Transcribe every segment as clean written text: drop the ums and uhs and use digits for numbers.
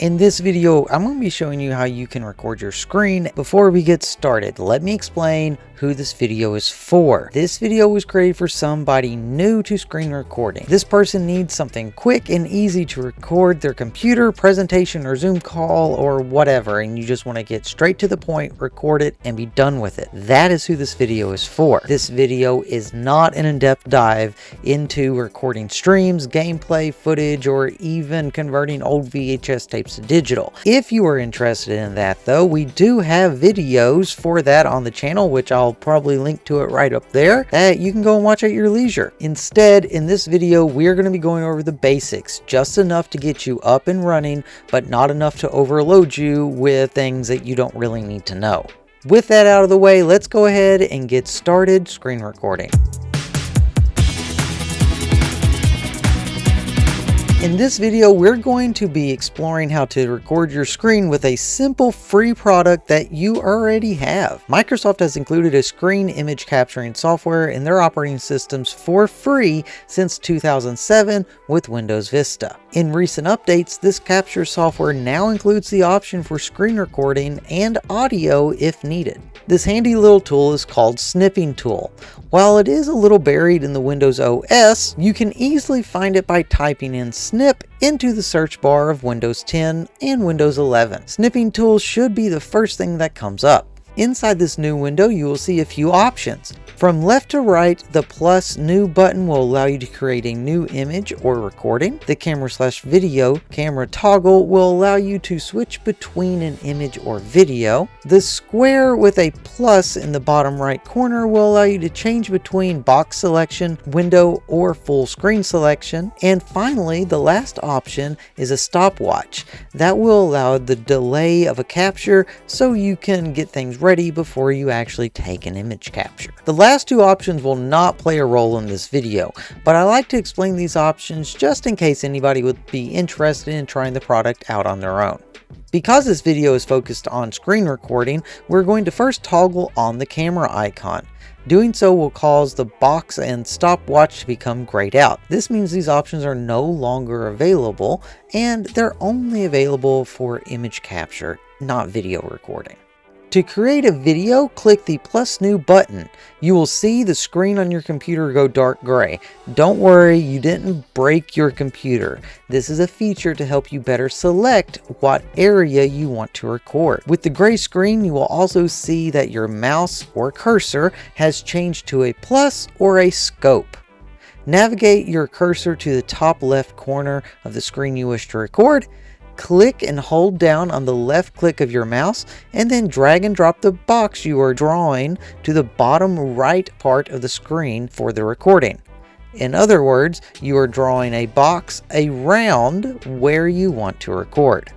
In this video, I'm going to be showing you how you can record your screen. Before we get started, let me explain who this video is for. This video was created for somebody new to screen recording. This person needs something quick and easy to record their computer, presentation, or Zoom call, or whatever, and you just want to get straight to the point, record it, and be done with it. That is who this video is for. This video is not an in-depth dive into recording streams, gameplay, footage, or even converting old VHS tapes to digital. If you are interested in that though, we do have videos for that on the channel, which I'll probably link to it right up there, that you can go and watch at your leisure. Instead, in this video, we're going to be going over the basics, just enough to get you up and running, but not enough to overload you with things that you don't really need to know. With that out of the way, let's go ahead and get started screen recording. In this video, we're going to be exploring how to record your screen with a simple free product that you already have. Microsoft has included a screen image capturing software in their operating systems for free since 2007 with Windows Vista. In recent updates, this capture software now includes the option for screen recording and audio if needed. This handy little tool is called Snipping Tool. While it is a little buried in the Windows OS, you can easily find it by typing in snip into the search bar of Windows 10 and Windows 11. Snipping Tool should be the first thing that comes up. Inside this new window, you will see a few options. From left to right, the plus new button will allow you to create a new image or recording. The camera/video camera toggle will allow you to switch between an image or video. The square with a plus in the bottom right corner will allow you to change between box selection, window, or full screen selection. And finally, the last option is a stopwatch. That will allow the delay of a capture so you can get things ready before you actually take an image capture. The last two options will not play a role in this video, but I like to explain these options just in case anybody would be interested in trying the product out on their own. Because this video is focused on screen recording, we're going to first toggle on the camera icon. Doing so will cause the box and stopwatch to become grayed out. This means these options are no longer available, and they're only available for image capture, not video recording. To create a video, click the plus new button. You will see the screen on your computer go dark gray. Don't worry, you didn't break your computer. This is a feature to help you better select what area you want to record. With the gray screen, you will also see that your mouse or cursor has changed to a plus or a scope. Navigate your cursor to the top left corner of the screen you wish to record. Click and hold down on the left click of your mouse, and then drag and drop the box you are drawing to the bottom right part of the screen for the recording. In other words, you are drawing a box around where you want to record.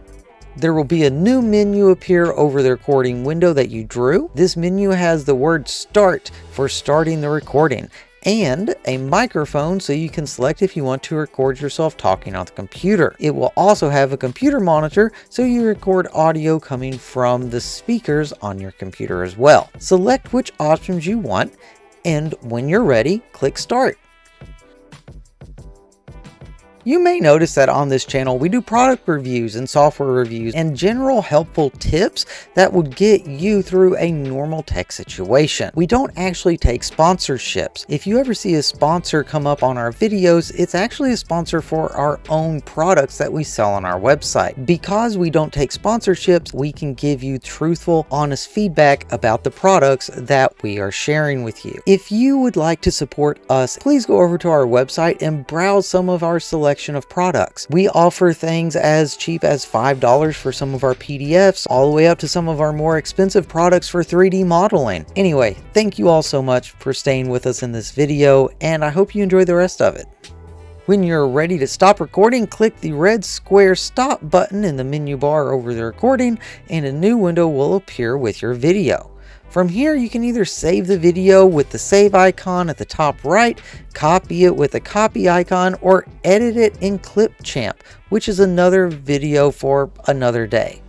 There will be a new menu appear over the recording window that you drew. This menu has the word start for starting the recording, and a microphone so you can select if you want to record yourself talking on the computer. It will also have a computer monitor so you record audio coming from the speakers on your computer as well. Select which options you want, and when you're ready, click start. You may notice that on this channel we do product reviews and software reviews and general helpful tips that would get you through a normal tech situation. We don't actually take sponsorships. If you ever see a sponsor come up on our videos, it's actually a sponsor for our own products that we sell on our website. Because we don't take sponsorships, we can give you truthful, honest feedback about the products that we are sharing with you. If you would like to support us, please go over to our website and browse some of our selection of products. We offer things as cheap as $5 for some of our PDFs, all the way up to some of our more expensive products for 3D modeling. Anyway, thank you all so much for staying with us in this video, and I hope you enjoy the rest of it. When you're ready to stop recording, click the red square stop button in the menu bar over the recording, and a new window will appear with your video. From here, you can either save the video with the save icon at the top right, copy it with a copy icon, or edit it in Clipchamp, which is another video for another day.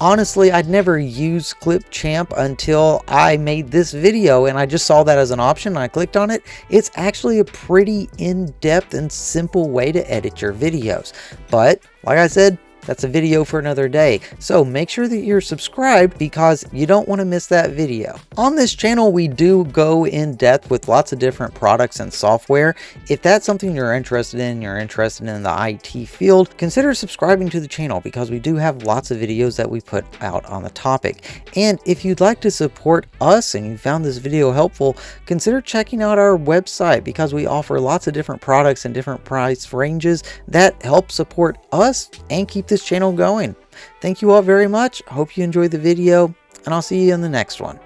Honestly, I'd never used Clipchamp until I made this video, and I just saw that as an option and I clicked on it. It's actually a pretty in-depth and simple way to edit your videos. But like I said, That's a video for another day. So make sure that you're subscribed because you don't want to miss that video. On this channel, we do go in depth with lots of different products and software. If that's something you're interested in the IT field, consider subscribing to the channel because we do have lots of videos that we put out on the topic. And if you'd like to support us and you found this video helpful, consider checking out our website because we offer lots of different products and different price ranges that help support us and keep this channel going. Thank you all very much. I hope you enjoyed the video, and I'll see you in the next one.